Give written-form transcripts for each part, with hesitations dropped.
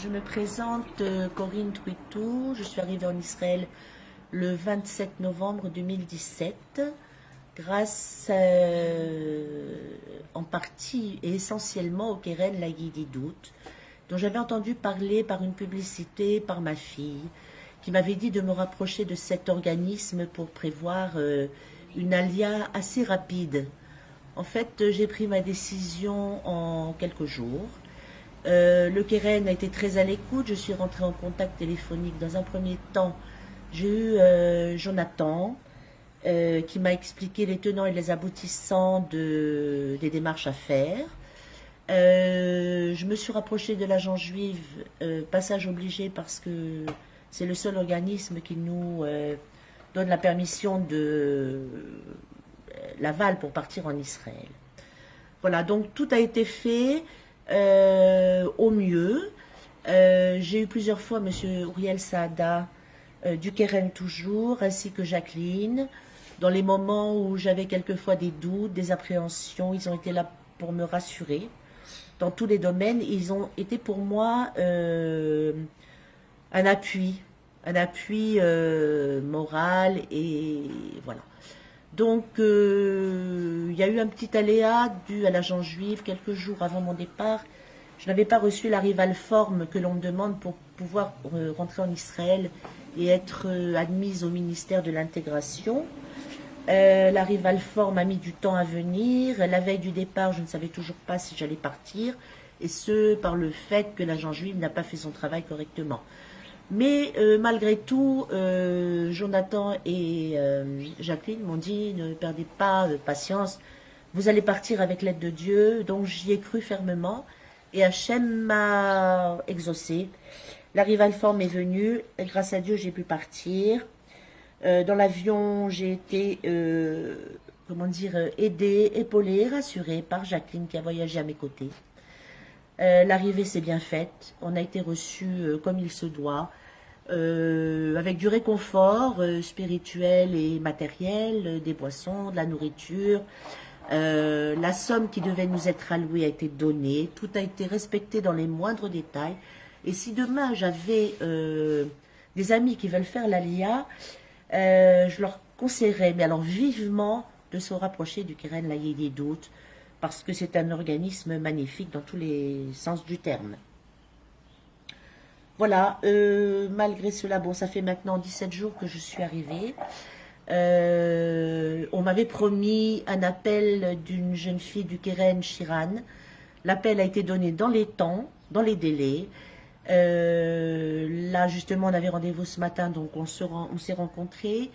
Je me présente Corinne Twitou, je suis arrivée en Israël le 27 novembre 2017 grâce en partie et essentiellement au Keren Laïdidout, dont j'avais entendu parler par une publicité par ma fille qui m'avait dit de me rapprocher de cet organisme pour prévoir une alia assez rapide. En fait, j'ai pris ma décision en quelques jours. Le Keren a été très à l'écoute. Je suis rentrée en contact téléphonique dans un premier temps. J'ai eu Jonathan qui m'a expliqué les tenants et les aboutissants des démarches à faire. Je me suis rapprochée de l'agent juive, passage obligé parce que c'est le seul organisme qui nous donne la permission de l'aval pour partir en Israël. Voilà, donc tout a été fait au mieux. J'ai eu plusieurs fois M. Uriel Saada du Keren toujours, ainsi que Jacqueline. Dans les moments où j'avais quelquefois des doutes, des appréhensions, ils ont été là pour me rassurer. Dans tous les domaines, ils ont été pour moi un appui moral et voilà. Donc, il y a eu un petit aléa dû à l'agent juif quelques jours avant mon départ. Je n'avais pas reçu la rival forme que l'on me demande pour pouvoir rentrer en Israël et être admise au ministère de l'intégration. La rival forme a mis du temps à venir. La veille du départ, je ne savais toujours pas si j'allais partir, et ce, par le fait que l'agent juif n'a pas fait son travail correctement. Mais malgré tout, Jonathan et Jacqueline m'ont dit « Ne perdez pas patience, vous allez partir avec l'aide de Dieu ». Donc j'y ai cru fermement et Hachem m'a exaucé. La rival forme est venue et grâce à Dieu j'ai pu partir. Dans l'avion j'ai été aidée, épaulée, rassurée par Jacqueline qui a voyagé à mes côtés. L'arrivée s'est bien faite, on a été reçus comme il se doit, avec du réconfort spirituel et matériel, des boissons, de la nourriture. La somme qui devait nous être allouée a été donnée, tout a été respecté dans les moindres détails. Et si demain j'avais des amis qui veulent faire l'Aliyah, je leur conseillerais, mais alors vivement, de se rapprocher du Keren Laïdidout, parce que c'est un organisme magnifique dans tous les sens du terme. Voilà, malgré cela, bon, ça fait maintenant 17 jours que je suis arrivée. On m'avait promis un appel d'une jeune fille du Keren, Shiran. L'appel a été donné dans les temps, dans les délais. Là, justement, on avait rendez-vous ce matin, donc on s'est rencontrés.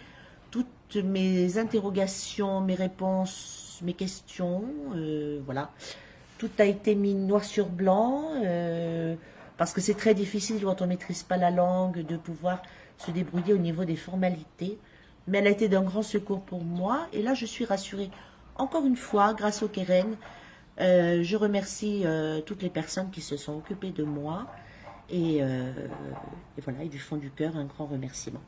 Toutes mes interrogations, mes réponses, mes questions, voilà. Tout a été mis noir sur blanc, parce que c'est très difficile quand on ne maîtrise pas la langue de pouvoir se débrouiller au niveau des formalités. Mais elle a été d'un grand secours pour moi, et là je suis rassurée. Encore une fois, grâce au Keren, je remercie toutes les personnes qui se sont occupées de moi, et voilà, et du fond du cœur, un grand remerciement.